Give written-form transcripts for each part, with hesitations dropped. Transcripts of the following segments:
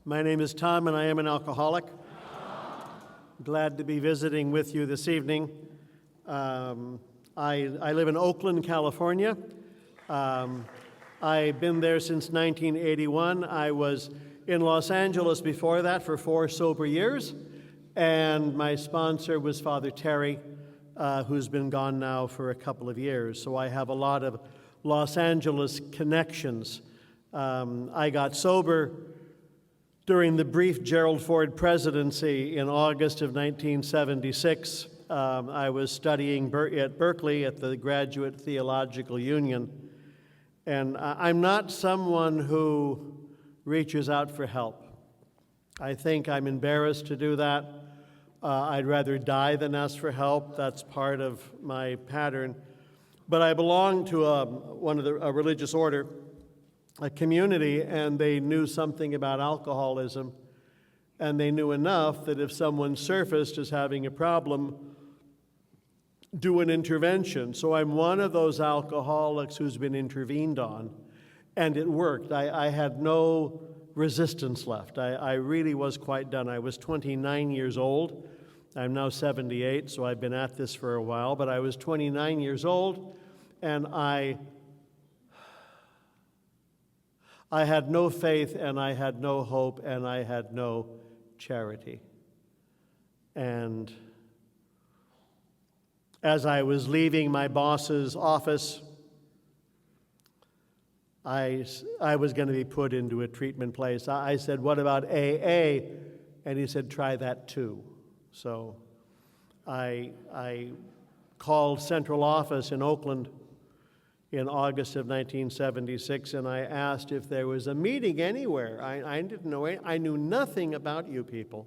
My name is Tom, and I am an alcoholic. Glad to be visiting with you this evening. I live in Oakland, California. I've been there since 1981. I was in Los Angeles before that for 4 sober years, and my sponsor was Father Terry, who's been gone now for a couple of years. So I have a lot of Los Angeles connections. I got sober during the brief Gerald Ford presidency in August of 1976. I was studying at Berkeley at the Graduate Theological Union, and I'm not someone who reaches out for help. I think I'm embarrassed to do that. I'd rather die than ask for help. That's part of my pattern. But I belong to a religious order, a community, and they knew something about alcoholism, and they knew enough that if someone surfaced as having a problem, do an intervention. So I'm one of those alcoholics who's been intervened on, and it worked. I had no resistance left. I really was quite done. I was 29 years old. I'm now 78, so I've been at this for a while, but I was 29 years old, and I had no faith, and I had no hope, and I had no charity. And as I was leaving my boss's office, I was going to be put into a treatment place. I said, "What about AA?" And he said, "Try that too." So I called central office in Oakland in August of 1976, and I asked if there was a meeting anywhere. I didn't know. I knew nothing about you people.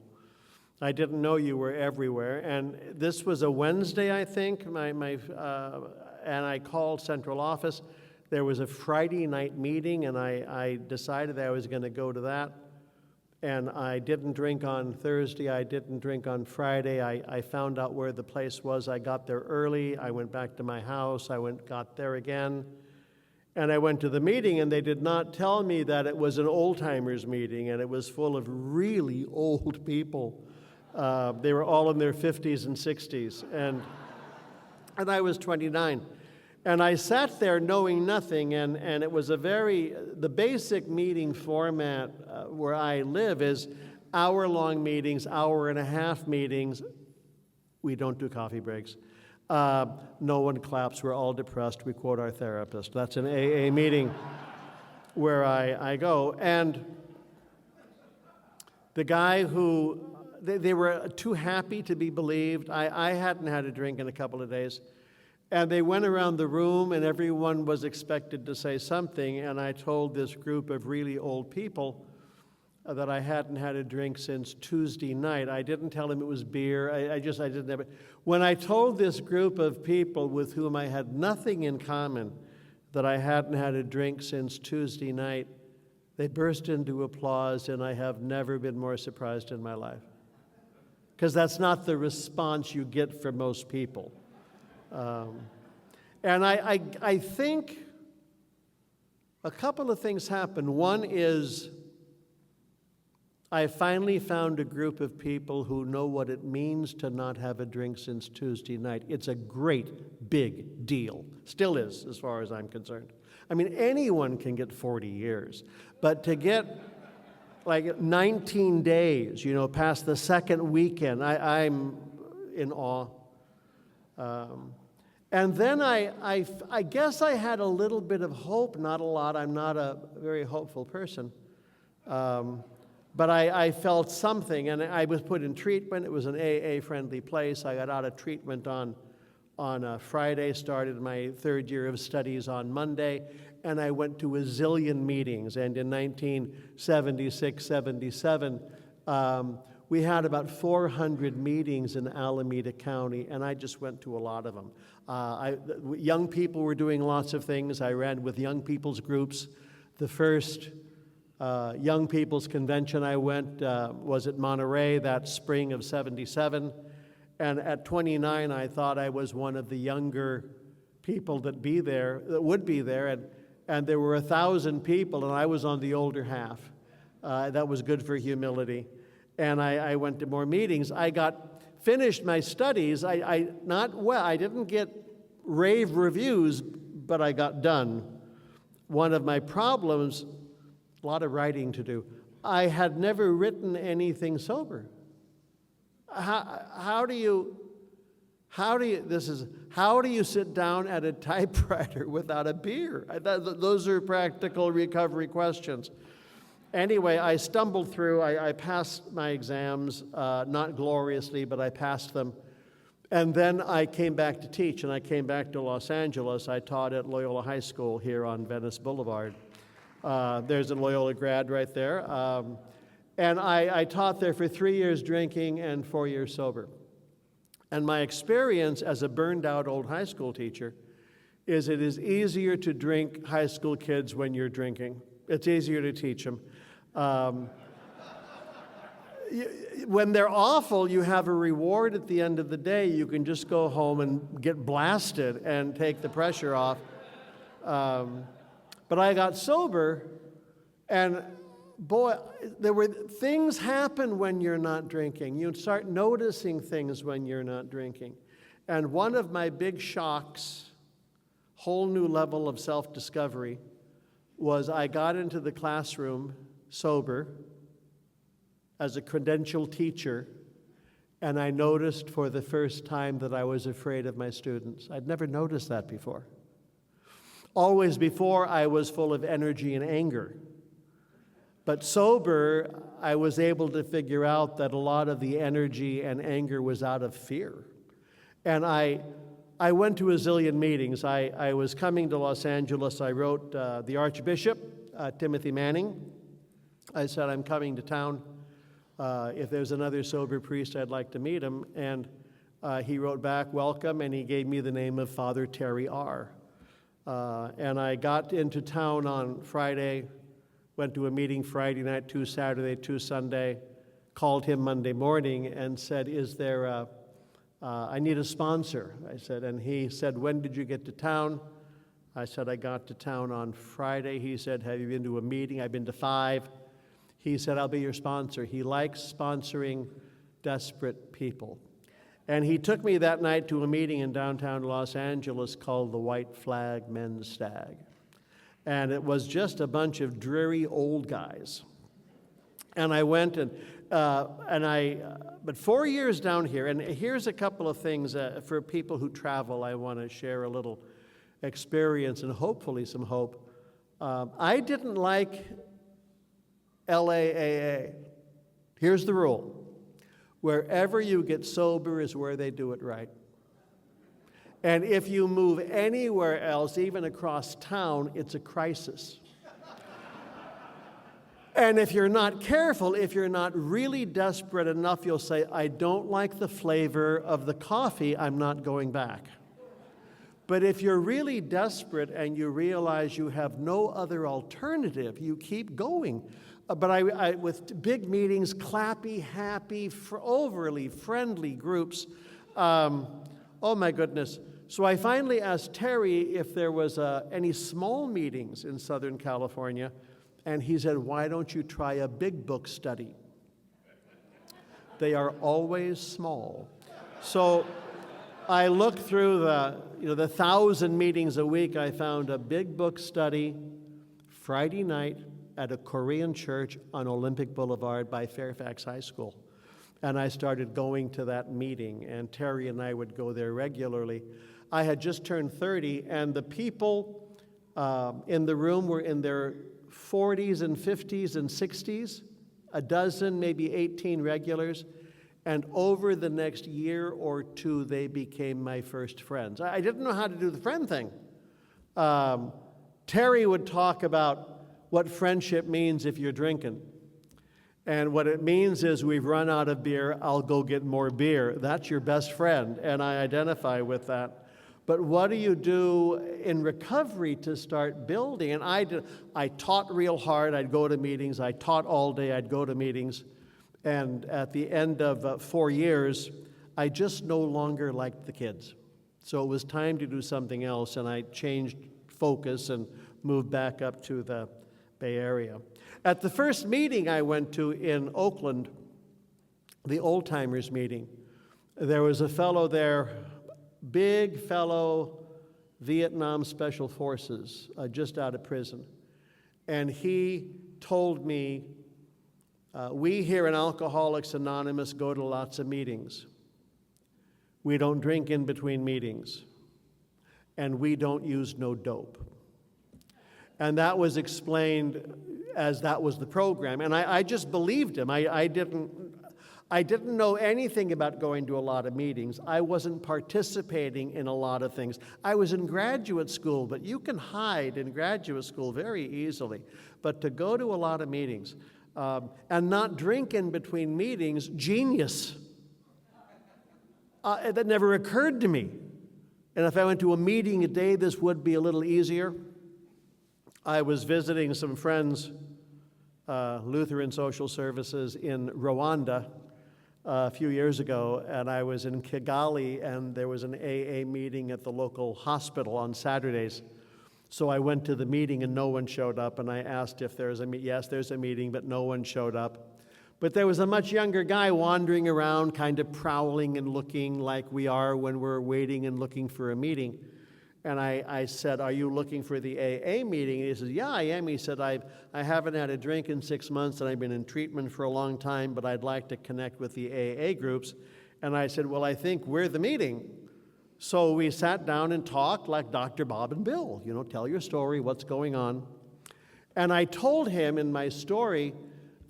I didn't know you were everywhere. And this was a Wednesday, I think. And I called central office. There was a Friday night meeting, and I decided I was going to go to that. And I didn't drink on Thursday. I didn't drink on Friday. I found out where the place was. I got there early. I went back to my house. Got there again. And I went to the meeting, and they did not tell me that it was an old-timers meeting, and it was full of really old people. They were all in their 50s and 60s. And I was 29. And I sat there knowing nothing, and it was the basic meeting format where I live is hour-long meetings, hour-and-a-half meetings. We don't do coffee breaks. No one claps. We're all depressed. We quote our therapist. That's an AA meeting where I go. And the guy who, they were too happy to be believed. I hadn't had a drink in a couple of days. And they went around the room, and everyone was expected to say something, and I told this group of really old people that I hadn't had a drink since Tuesday night. I didn't tell them it was beer. I didn't have it. When I told this group of people with whom I had nothing in common that I hadn't had a drink since Tuesday night, they burst into applause, and I have never been more surprised in my life. Because that's not the response you get from most people. And I think a couple of things happened. One is I finally found a group of people who know what it means to not have a drink since Tuesday night. It's a great, big deal. Still is, as far as I'm concerned. I mean, anyone can get 40 years. But to get like 19 days, past the second weekend, I'm in awe. And then I guess I had a little bit of hope, not a lot. I'm not a very hopeful person. But I felt something, and I was put in treatment. It was an AA-friendly place. I got out of treatment on a Friday, started my 3rd year of studies on Monday, and I went to a zillion meetings. And in 1976, 77, we had about 400 meetings in Alameda County, and I just went to a lot of them. Young people were doing lots of things. I ran with young people's groups. The first young people's convention I went was at Monterey that spring of 77. And at 29, I thought I was one of the younger people that would be there. And there were 1,000 people, and I was on the older half. That was good for humility. And I went to more meetings. I finished my studies. I didn't get rave reviews, but I got done. One of my problems, a lot of writing to do, I had never written anything sober. How do you sit down at a typewriter without a beer? Those are practical recovery questions. Anyway, I stumbled through. I passed my exams, not gloriously, but I passed them. And then I came back to teach, and I came back to Los Angeles. I taught at Loyola High School here on Venice Boulevard. There's a Loyola grad right there. And I taught there for 3 years drinking and 4 years sober. And my experience as a burned-out old high school teacher is it is easier to drink high school kids when you're drinking. It's easier to teach them. When they're awful, you have a reward at the end of the day. You can just go home and get blasted and take the pressure off. But I got sober, and boy, things happen when you're not drinking. You start noticing things when you're not drinking. And one of my big shocks, whole new level of self-discovery, was I got into the classroom sober as a credentialed teacher, and I noticed for the first time that I was afraid of my students. I'd never noticed that before. Always before, I was full of energy and anger. But sober, I was able to figure out that a lot of the energy and anger was out of fear. And I went to a zillion meetings. I was coming to Los Angeles. I wrote the Archbishop, Timothy Manning. I said, I'm coming to town. If there's another sober priest, I'd like to meet him. And he wrote back, welcome, and he gave me the name of Father Terry R. And I got into town on Friday, went to a meeting Friday night, 2 Saturday, 2 Sunday, called him Monday morning and said, I need a sponsor. I said, and he said, when did you get to town? I said, I got to town on Friday. He said, have you been to a meeting? I've been to 5. He said, I'll be your sponsor. He likes sponsoring desperate people. And he took me that night to a meeting in downtown Los Angeles called the White Flag Men's Stag. And it was just a bunch of dreary old guys. And I went but 4 years down here, and here's a couple of things for people who travel. I want to share a little experience and hopefully some hope. I didn't like LAAA. Here's the rule. Wherever you get sober is where they do it right. And if you move anywhere else, even across town, it's a crisis. And if you're not careful, if you're not really desperate enough, you'll say, I don't like the flavor of the coffee, I'm not going back. But if you're really desperate and you realize you have no other alternative, you keep going. But I with big meetings, clappy, happy, overly friendly groups, oh my goodness. So I finally asked Terry if there was any small meetings in Southern California, and he said, why don't you try a big book study? They are always small. So I looked through the 1,000 meetings a week. I found a big book study Friday night at a Korean church on Olympic Boulevard by Fairfax High School. And I started going to that meeting, and Terry and I would go there regularly. I had just turned 30, and the people in the room were in their 40s and 50s and 60s, a dozen, maybe 18 regulars. And over the next year or two, they became my first friends. I didn't know how to do the friend thing. Terry would talk about what friendship means if you're drinking. And what it means is we've run out of beer, I'll go get more beer. That's your best friend, and I identify with that. But what do you do in recovery to start building? And I taught real hard. I'd go to meetings. I taught all day. I'd go to meetings. And at the end of 4 years, I just no longer liked the kids. So it was time to do something else, and I changed focus and moved back up to the Bay Area. At the first meeting I went to in Oakland, the old timers meeting, there was a fellow there, big fellow, Vietnam Special Forces, just out of prison. And he told me, we here in Alcoholics Anonymous go to lots of meetings. We don't drink in between meetings. And we don't use no dope. And that was explained as that was the program. And I just believed him. I didn't know anything about going to a lot of meetings. I wasn't participating in a lot of things. I was in graduate school, but you can hide in graduate school very easily. But to go to a lot of meetings and not drink in between meetings, genius. That never occurred to me. And if I went to a meeting a day, this would be a little easier. I was visiting some friends, Lutheran Social Services in Rwanda, a few years ago, and I was in Kigali, and there was an AA meeting at the local hospital on Saturdays. So I went to the meeting, and no one showed up, and I asked if there's a meeting. Yes, there's a meeting, but no one showed up. But there was a much younger guy wandering around, kind of prowling and looking like we are when we're waiting and looking for a meeting. And I said, are you looking for the AA meeting? And he says, yeah, I am. He said, I haven't had a drink in 6 months, and I've been in treatment for a long time, but I'd like to connect with the AA groups. And I said, well, I think we're the meeting. So we sat down and talked like Dr. Bob and Bill. You know, tell your story, what's going on. And I told him in my story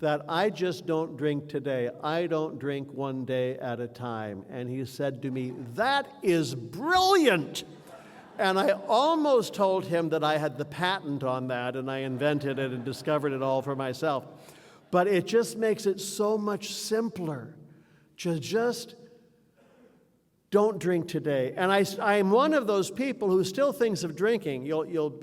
that I just don't drink today. I don't drink one day at a time. And he said to me, that is brilliant. And I almost told him that I had the patent on that and I invented it and discovered it all for myself. But it just makes it so much simpler to just don't drink today. And I am one of those people who still thinks of drinking. You'll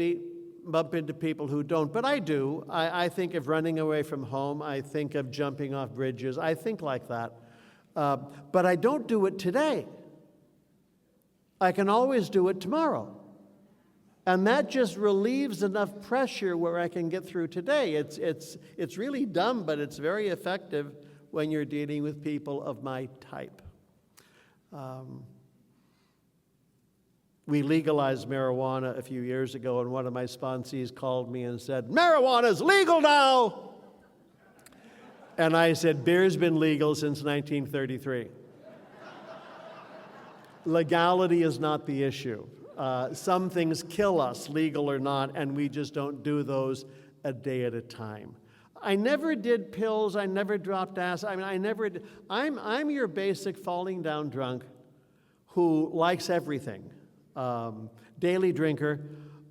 bump into people who don't, but I do. I think of running away from home. I think of jumping off bridges. I think like that. But I don't do it today. I can always do it tomorrow. And that just relieves enough pressure where I can get through today. It's really dumb, but it's very effective when you're dealing with people of my type. We legalized marijuana a few years ago, and one of my sponsees called me and said, marijuana's legal now! And I said, beer's been legal since 1933. Legality is not the issue. Some things kill us, legal or not, and we just don't do those a day at a time. I never did pills. I never dropped acid. I mean, I never did. I'm your basic falling down drunk who likes everything. Daily drinker.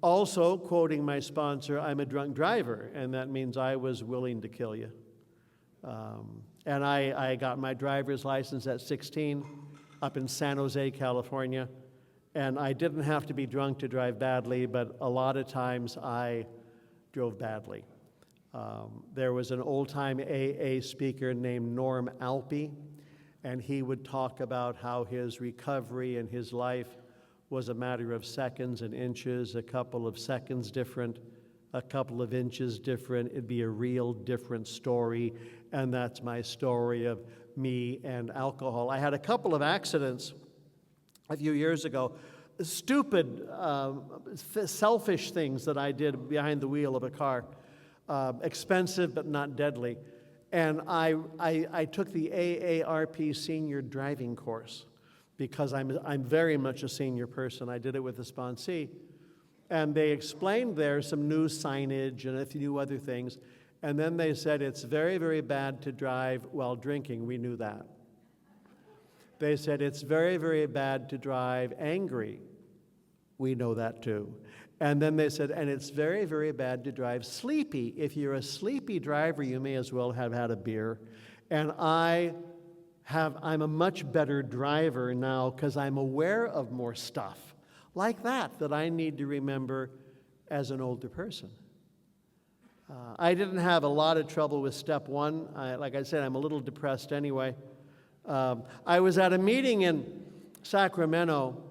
Also, quoting my sponsor, I'm a drunk driver, and that means I was willing to kill you. And I got my driver's license at 16 up in San Jose, California. And I didn't have to be drunk to drive badly, but a lot of times I drove badly. There was an old-time AA speaker named Norm Alpe, and he would talk about how his recovery and his life was a matter of seconds and inches, a couple of seconds different, a couple of inches different. It'd be a real different story, and that's my story of me and alcohol. I had a couple of accidents a few years ago, stupid, selfish things that I did behind the wheel of a car, expensive but not deadly. And I took the AARP senior driving course because I'm very much a senior person. I did it with a sponsee. And they explained there some new signage and a few other things. And then they said it's very, very bad to drive while drinking. We knew that. They said it's very, very bad to drive angry. We know that too. And then they said, and it's very, very bad to drive sleepy. If you're a sleepy driver, you may as well have had a beer. And I'm a much better driver now because I'm aware of more stuff like that I need to remember as an older person. I didn't have a lot of trouble with step one. Like I said, I'm a little depressed anyway. I was at a meeting in Sacramento,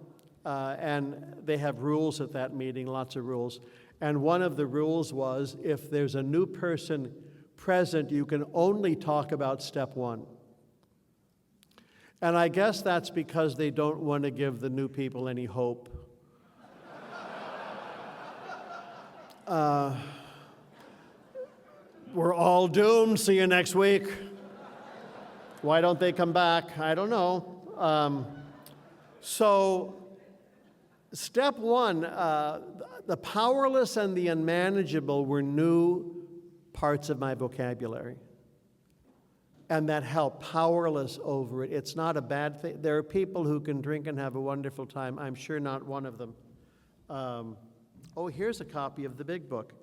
and they have rules at that meeting, lots of rules. And one of the rules was if there's a new person present, you can only talk about step one. And I guess that's because they don't want to give the new people any hope. We're all doomed. See you next week. Why don't they come back? I don't know. So, step one, the powerless and the unmanageable were new parts of my vocabulary. And that helped. Powerless over it. It's not a bad thing. There are people who can drink and have a wonderful time. I'm sure not one of them. Here's a copy of the big book.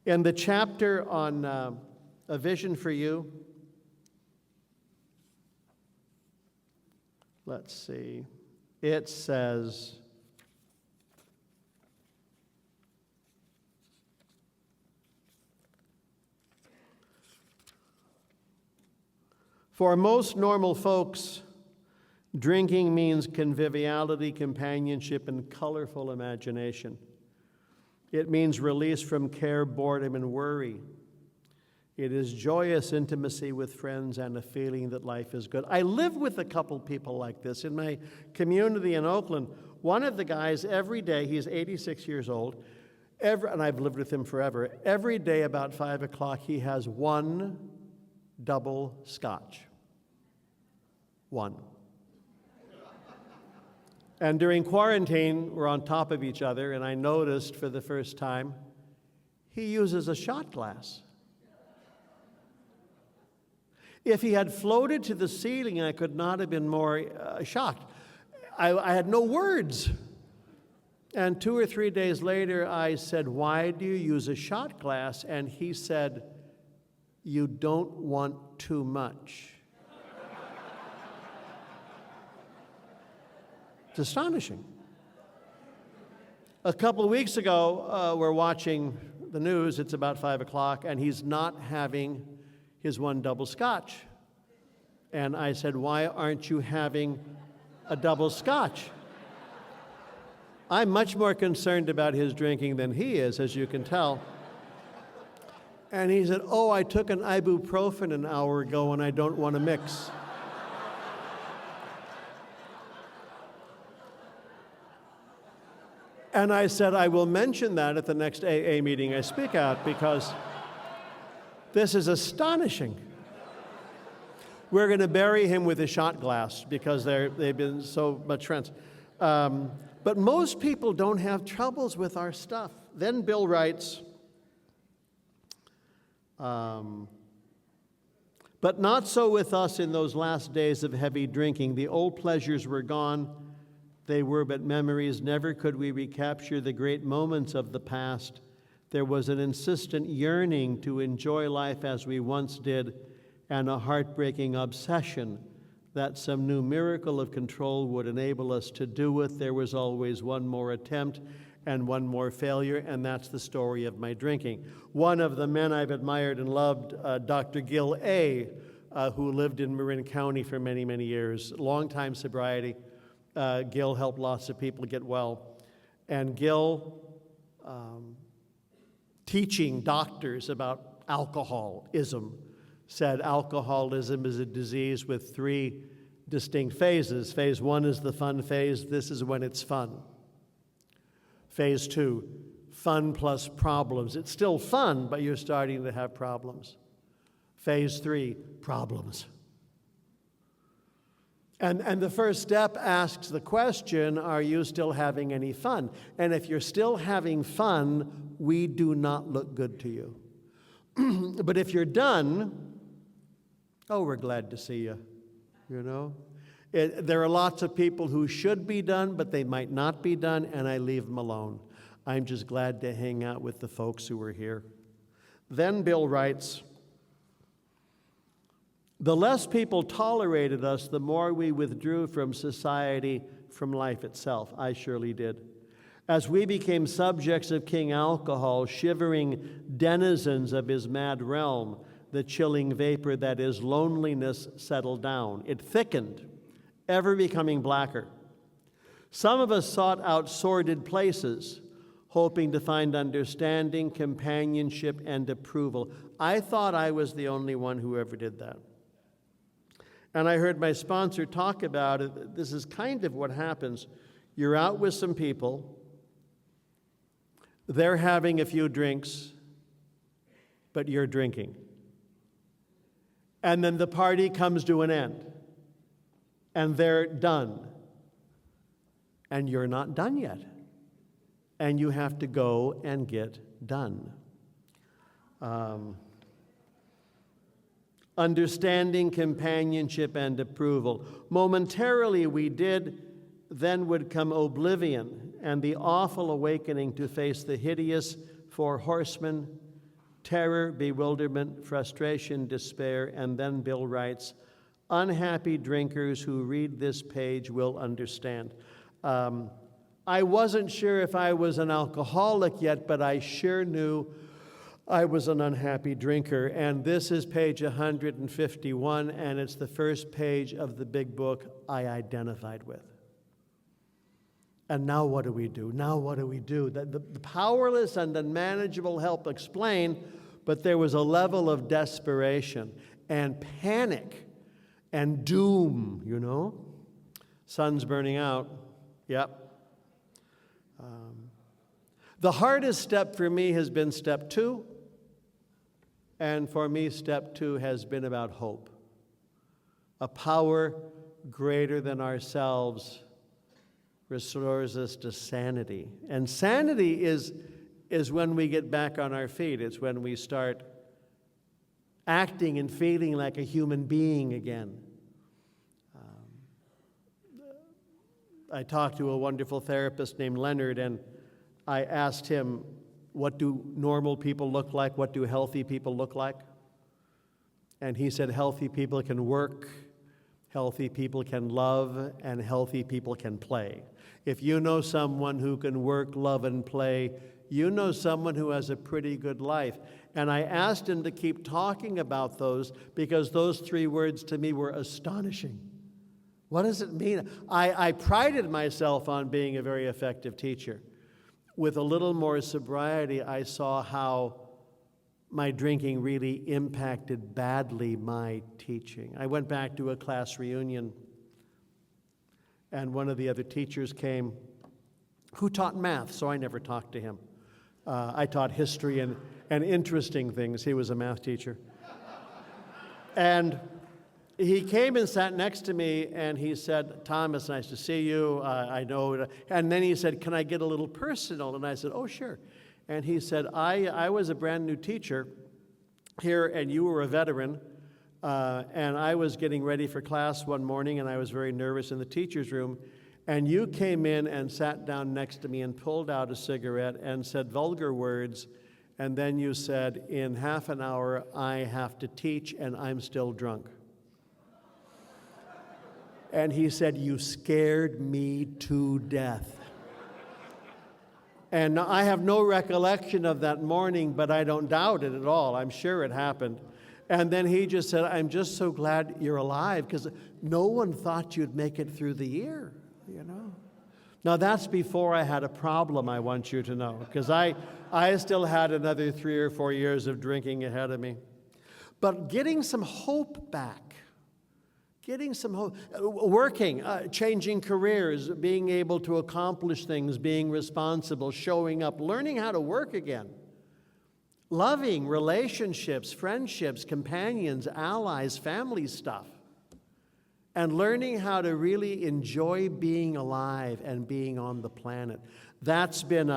In the chapter on A Vision for You, let's see, it says, for most normal folks, drinking means conviviality, companionship, and colorful imagination. It means release from care, boredom, and worry. It is joyous intimacy with friends and a feeling that life is good. I live with a couple people like this. In my community in Oakland, one of the guys every day, he's 86 years old, and I've lived with him forever, every day about 5 o'clock he has one double scotch. One. And during quarantine, we're on top of each other, and I noticed for the first time, he uses a shot glass. If he had floated to the ceiling, I could not have been more shocked. I had no words. And 2 or 3 days later, I said, why do you use a shot glass? And he said, you don't want too much. It's astonishing. A couple of weeks ago, we're watching the news. It's about 5 o'clock, and he's not having his one double scotch. And I said, why aren't you having a double scotch? I'm much more concerned about his drinking than he is, as you can tell. And he said, I took an ibuprofen an hour ago and I don't want to mix. And I said, I will mention that at the next AA meeting I speak at, because this is astonishing. We're going to bury him with a shot glass because they've been so much friends. But most people don't have troubles with our stuff. Then Bill writes, but not so with us in those last days of heavy drinking. The old pleasures were gone. They were but memories. Never could we recapture the great moments of the past. There was an insistent yearning to enjoy life as we once did, and a heartbreaking obsession that some new miracle of control would enable us to do it. There was always one more attempt and one more failure, and that's the story of my drinking. One of the men I've admired and loved, Dr. Gil A., who lived in Marin County for many, many years, long-time sobriety. Gil helped lots of people get well. And Gil, teaching doctors about alcoholism, said alcoholism is a disease with 3 distinct phases. Phase 1 is the fun phase. This is when it's fun. Phase 2, fun plus problems. It's still fun, but you're starting to have problems. Phase 3, problems. And the first step asks the question, are you still having any fun? And if you're still having fun, we do not look good to you. But if you're done, we're glad to see you, you know? There are lots of people who should be done, but they might not be done, and I leave them alone. I'm just glad to hang out with the folks who are here. Then Bill writes, the less people tolerated us, the more we withdrew from society, from life itself. I surely did. As we became subjects of King Alcohol, shivering denizens of his mad realm, the chilling vapor that is loneliness settled down. It thickened, ever becoming blacker. Some of us sought out sordid places, hoping to find understanding, companionship, and approval. I thought I was the only one who ever did that. And I heard my sponsor talk about it. This is kind of what happens. You're out with some people, they're having a few drinks, but you're drinking. And then the party comes to an end, and they're done. And you're not done yet. And you have to go and get done. Understanding, companionship, and approval. Momentarily we did, then would come oblivion and the awful awakening to face the hideous four horsemen: terror, bewilderment, frustration, despair. And then Bill writes, unhappy drinkers who read this page will understand. I wasn't sure if I was an alcoholic yet, but I sure knew I was an unhappy drinker. And this is page 151, and it's the first page of the big book I identified with. And now what do we do? Now what do we do? The powerless and unmanageable help explain, but there was a level of desperation and panic and doom, you know? Sun's burning out. Yep. The hardest step for me has been step 2, and for me, step 2 has been about hope. A power greater than ourselves restores us to sanity. And sanity is when we get back on our feet. It's when we start acting and feeling like a human being again. I talked to a wonderful therapist named Leonard, and I asked him, what do normal people look like? What do healthy people look like? And he said, healthy people can work, healthy people can love, and healthy people can play. If you know someone who can work, love, and play, you know someone who has a pretty good life. And I asked him to keep talking about those because those 3 words to me were astonishing. What does it mean? I prided myself on being a very effective teacher. With a little more sobriety, I saw how my drinking really impacted badly my teaching. I went back to a class reunion, and one of the other teachers came who taught math, so I never talked to him. I taught history and interesting things. He was a math teacher. And he came and sat next to me, and he said, Tom, it's nice to see you. I know. And then he said, can I get a little personal? And I said, oh, sure. And he said, I was a brand new teacher here, and you were a veteran. And I was getting ready for class one morning, and I was very nervous in the teacher's room. And you came in and sat down next to me and pulled out a cigarette and said vulgar words. And then you said, in half an hour, I have to teach, and I'm still drunk. And he said, you scared me to death. And I have no recollection of that morning, but I don't doubt it at all. I'm sure it happened. And then he just said, I'm just so glad you're alive, because no one thought you'd make it through the year, you know. Now, that's before I had a problem, I want you to know, because I still had another 3 or 4 years of drinking ahead of me. But getting some hope back, getting some hope, working, changing careers, being able to accomplish things, being responsible, showing up, learning how to work again, loving, relationships, friendships, companions, allies, family stuff, and learning how to really enjoy being alive and being on the planet. That's been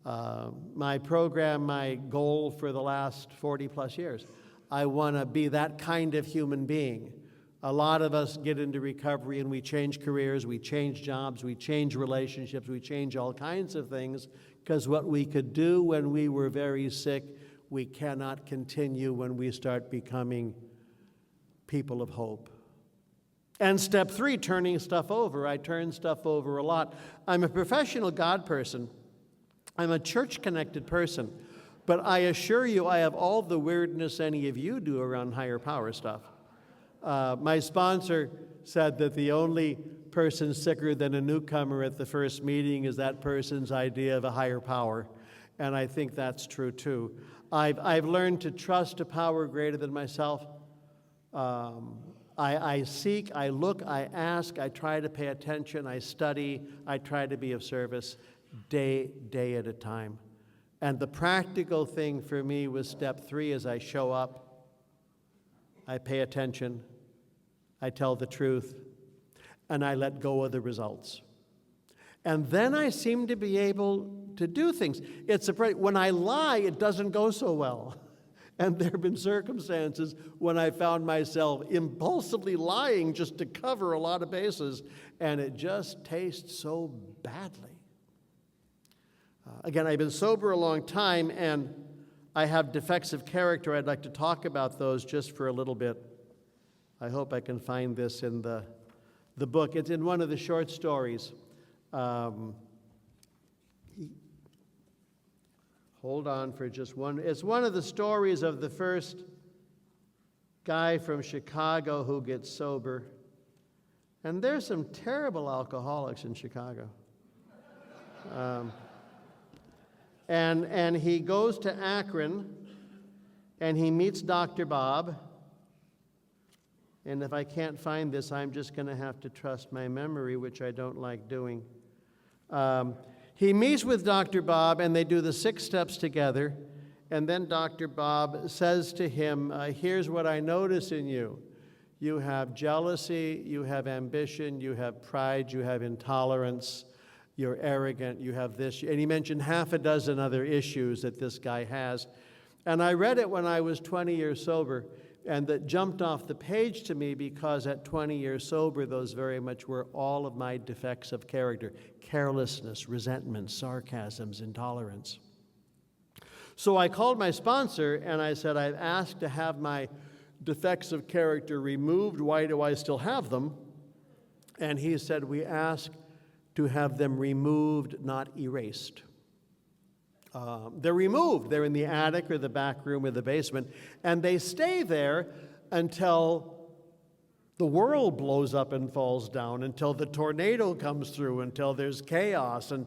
my program, my goal for the last 40 plus years. I want to be that kind of human being. A lot of us get into recovery and we change careers, we change jobs, we change relationships, we change all kinds of things, because what we could do when we were very sick, we cannot continue when we start becoming people of hope. And step 3, turning stuff over. I turn stuff over a lot. I'm a professional God person. I'm a church-connected person. But I assure you, I have all the weirdness any of you do around higher power stuff. My sponsor said that the only person sicker than a newcomer at the first meeting is that person's idea of a higher power, and I think that's true too. I've learned to trust a power greater than myself. I seek, I look, I ask, I try to pay attention, I study, I try to be of service day at a time. And the practical thing for me was step 3 is I show up, I pay attention, I tell the truth, and I let go of the results. And then I seem to be able to do things. When I lie, it doesn't go so well. And there have been circumstances when I found myself impulsively lying just to cover a lot of bases, and it just tastes so badly. Again, I've been sober a long time, and I have defects of character. I'd like to talk about those just for a little bit. I hope I can find this in the book. It's in one of the short stories. Hold on for just one. It's one of the stories of the first guy from Chicago who gets sober. And there's some terrible alcoholics in Chicago. And he goes to Akron, and he meets Dr. Bob. And if I can't find this, I'm just going to have to trust my memory, which I don't like doing. He meets with Dr. Bob, and they do the 6 steps together. And then Dr. Bob says to him, here's what I notice in you. You have jealousy, you have ambition, you have pride, you have intolerance, you're arrogant, you have this. And he mentioned half a dozen other issues that this guy has. And I read it when I was 20 years sober, and that jumped off the page to me because at 20 years sober, those very much were all of my defects of character: carelessness, resentment, sarcasms, intolerance. So I called my sponsor and I said, I've asked to have my defects of character removed. Why do I still have them? And he said, we ask to have them removed, not erased. They're removed. They're in the attic or the back room or the basement, and they stay there until the world blows up and falls down, until the tornado comes through, until there's chaos, and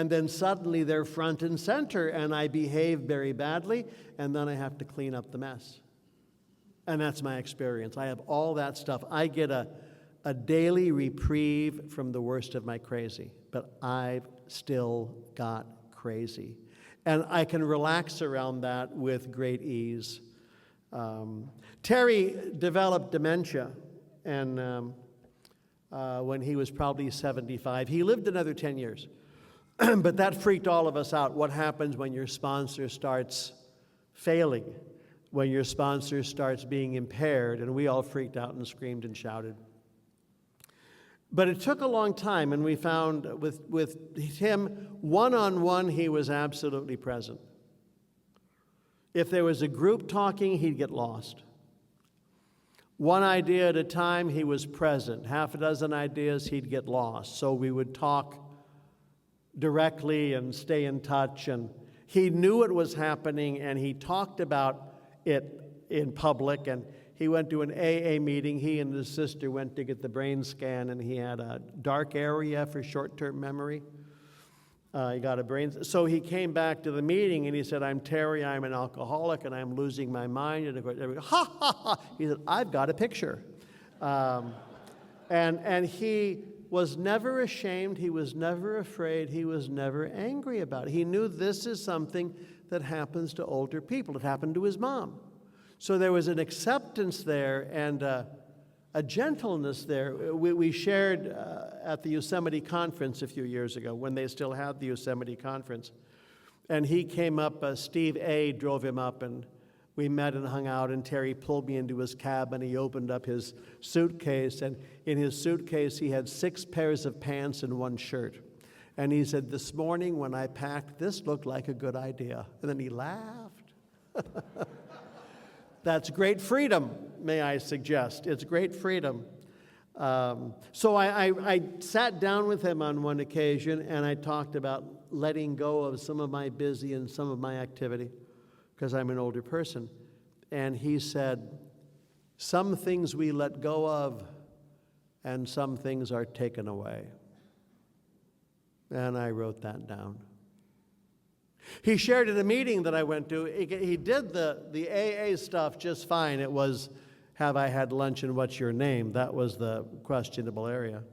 then suddenly they're front and center, and I behave very badly, and then I have to clean up the mess. And that's my experience. I have all that stuff. I get a daily reprieve from the worst of my crazy, but I've still got crazy. And I can relax around that with great ease. Terry developed dementia, and when he was probably 75. He lived another 10 years. But that freaked all of us out. What happens when your sponsor starts failing, when your sponsor starts being impaired? And we all freaked out and screamed and shouted. But it took a long time, and we found with him, one-on-one, he was absolutely present. If there was a group talking, he'd get lost. One idea at a time, he was present. Half a dozen ideas, he'd get lost. So we would talk directly and stay in touch, and he knew it was happening, and he talked about it in public, and he went to an AA meeting. He and his sister went to get the brain scan, and he had a dark area for short-term memory. He got a brain. So he came back to the meeting, and he said, I'm Terry, I'm an alcoholic, and I'm losing my mind. And of course, everybody, ha, ha, ha. He said, I've got a picture. And he was never ashamed. He was never afraid. He was never angry about it. He knew this is something that happens to older people. It happened to his mom. So there was an acceptance there and a gentleness there. We shared at the Yosemite Conference a few years ago when they still had the Yosemite Conference. And he came up, Steve A. drove him up, and we met and hung out, and Terry pulled me into his cab, and he opened up his suitcase, and in his suitcase he had 6 pairs of pants and 1 shirt. And he said, this morning when I packed, this looked like a good idea. And then he laughed. That's great freedom, may I suggest. It's great freedom. So I sat down with him on one occasion, and I talked about letting go of some of my busy and some of my activity, because I'm an older person. And he said, Some things we let go of, and some things are taken away. And I wrote that down. He shared at a meeting that I went to, he did the AA stuff just fine. It was, have I had lunch and what's your name? That was the questionable area.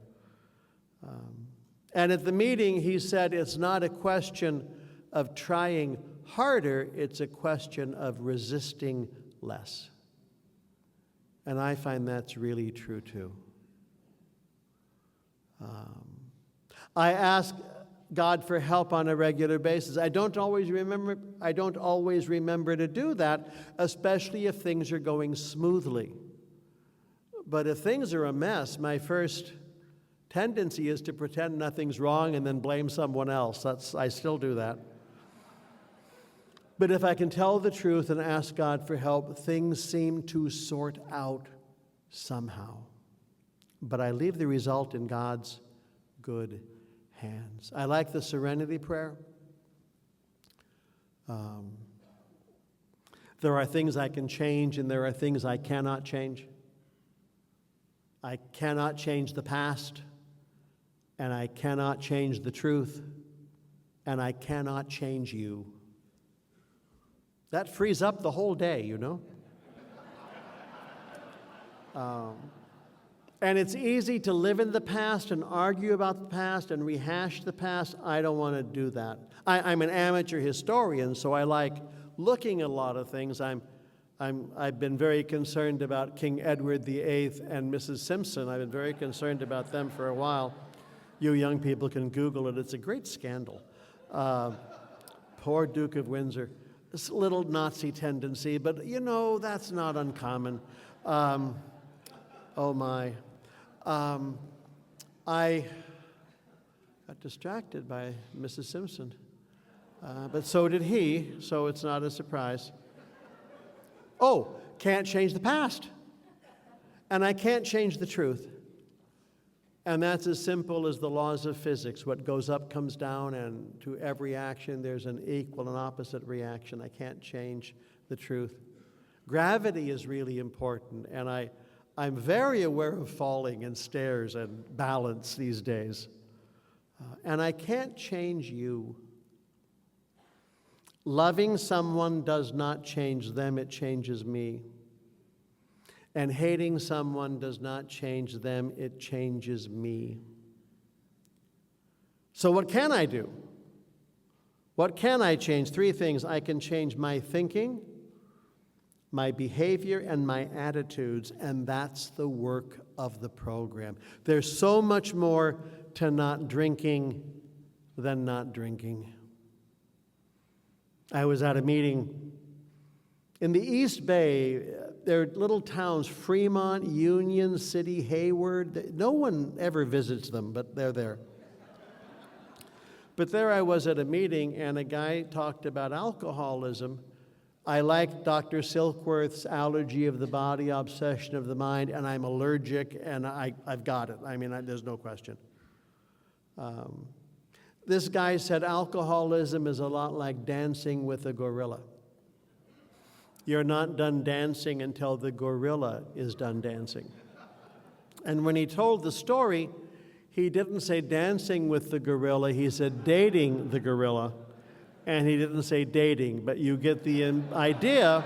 And at the meeting, he said it's not a question of trying harder, it's a question of resisting less. And I find that's really true too. I ask God for help on a regular basis. I don't always remember to do that, especially if things are going smoothly. But if things are a mess, my first tendency is to pretend nothing's wrong and then blame someone else. I still do that. But if I can tell the truth and ask God for help, things seem to sort out somehow. But I leave the result in God's good hands. I like the serenity prayer. There are things I can change and there are things I cannot change. I cannot change the past, and I cannot change the truth, and I cannot change you. That frees up the whole day, you know. And it's easy to live in the past and argue about the past and rehash the past. I don't want to do that. I'm an amateur historian, so I like looking at a lot of things. I've been very concerned about King Edward VIII and Mrs. Simpson. I've been very concerned about them for a while. You young people can Google it. It's a great scandal. Poor Duke of Windsor. This little Nazi tendency, but you know, that's not uncommon. Oh my. I got distracted by Mrs. Simpson, but so did he, so it's not a surprise. Oh, can't change the past, and I can't change the truth. And that's as simple as the laws of physics. What goes up comes down, and to every action there's an equal and opposite reaction. I can't change the truth. Gravity is really important, and I'm very aware of falling and stairs and balance these days. And I can't change you. Loving someone does not change them, it changes me. And hating someone does not change them, it changes me. So what can I do? What can I change? 3 things. I can change my thinking, my behavior, and my attitudes, and that's the work of the program. There's so much more to not drinking than not drinking. I was at a meeting in the East Bay. There are little towns, Fremont, Union City, Hayward. No one ever visits them, but they're there. But there I was at a meeting, and a guy talked about alcoholism. I like Dr. Silkworth's allergy of the body, obsession of the mind, and I'm allergic, and I've got it. I mean, there's no question. This guy said alcoholism is a lot like dancing with a gorilla. You're not done dancing until the gorilla is done dancing. And when he told the story, he didn't say dancing with the gorilla, he said dating the gorilla. And he didn't say dating, but you get the idea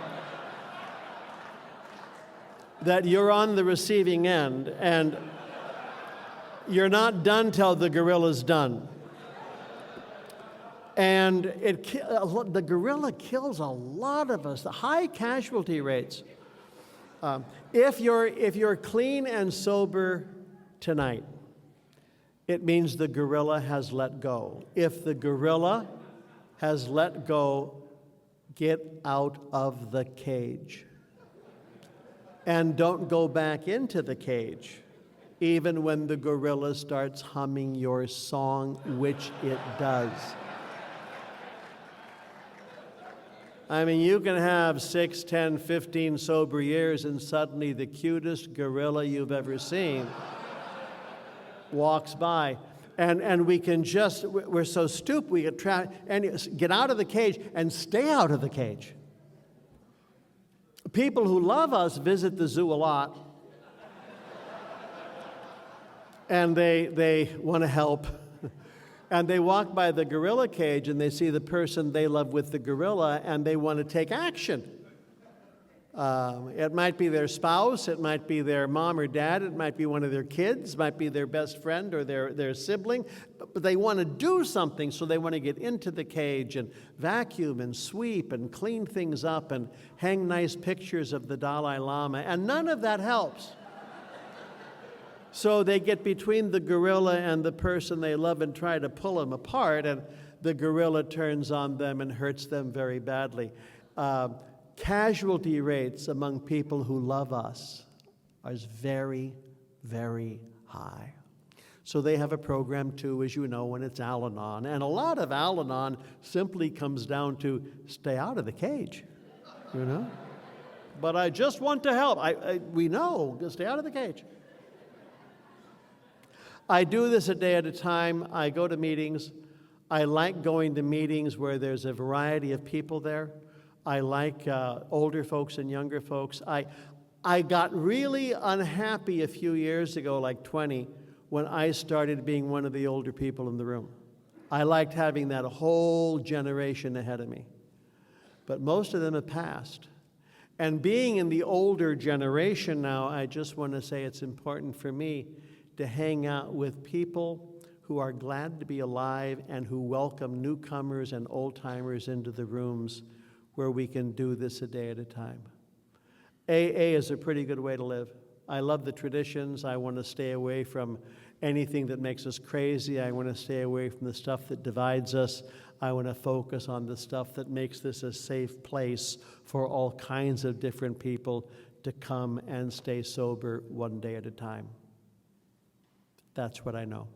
that you're on the receiving end, and you're not done till the gorilla's done. And the gorilla kills a lot of us, the high casualty rates. If you're clean and sober tonight, it means the gorilla has let go. If the gorilla has let go, get out of the cage. And don't go back into the cage, even when the gorilla starts humming your song, which it does. I mean, you can have 6, 10, 15 sober years, and suddenly the cutest gorilla you've ever seen walks by. And we can just, we're so stupid, we get trapped, and get out of the cage and stay out of the cage. People who love us visit the zoo a lot. And they want to help. And they walk by the gorilla cage and they see the person they love with the gorilla and they want to take action. It might be their spouse, it might be their mom or dad, it might be one of their kids, it might be their best friend or their sibling, but they want to do something, so they want to get into the cage and vacuum and sweep and clean things up and hang nice pictures of the Dalai Lama, and none of that helps. So they get between the gorilla and the person they love and try to pull them apart, and the gorilla turns on them and hurts them very badly. Casualty rates among people who love us are very, very high. So they have a program too, as you know, and it's Al-Anon. And a lot of Al-Anon simply comes down to stay out of the cage, you know? But I just want to help. We know, stay out of the cage. I do this a day at a time. I go to meetings. I like going to meetings where there's a variety of people there. I like older folks and younger folks. I got really unhappy a few years ago, like 20, when I started being one of the older people in the room. I liked having that whole generation ahead of me. But most of them have passed. And being in the older generation now, I just want to say it's important for me to hang out with people who are glad to be alive and who welcome newcomers and old-timers into the rooms where we can do this a day at a time. AA is a pretty good way to live. I love the traditions. I want to stay away from anything that makes us crazy. I want to stay away from the stuff that divides us. I want to focus on the stuff that makes this a safe place for all kinds of different people to come and stay sober one day at a time. That's what I know.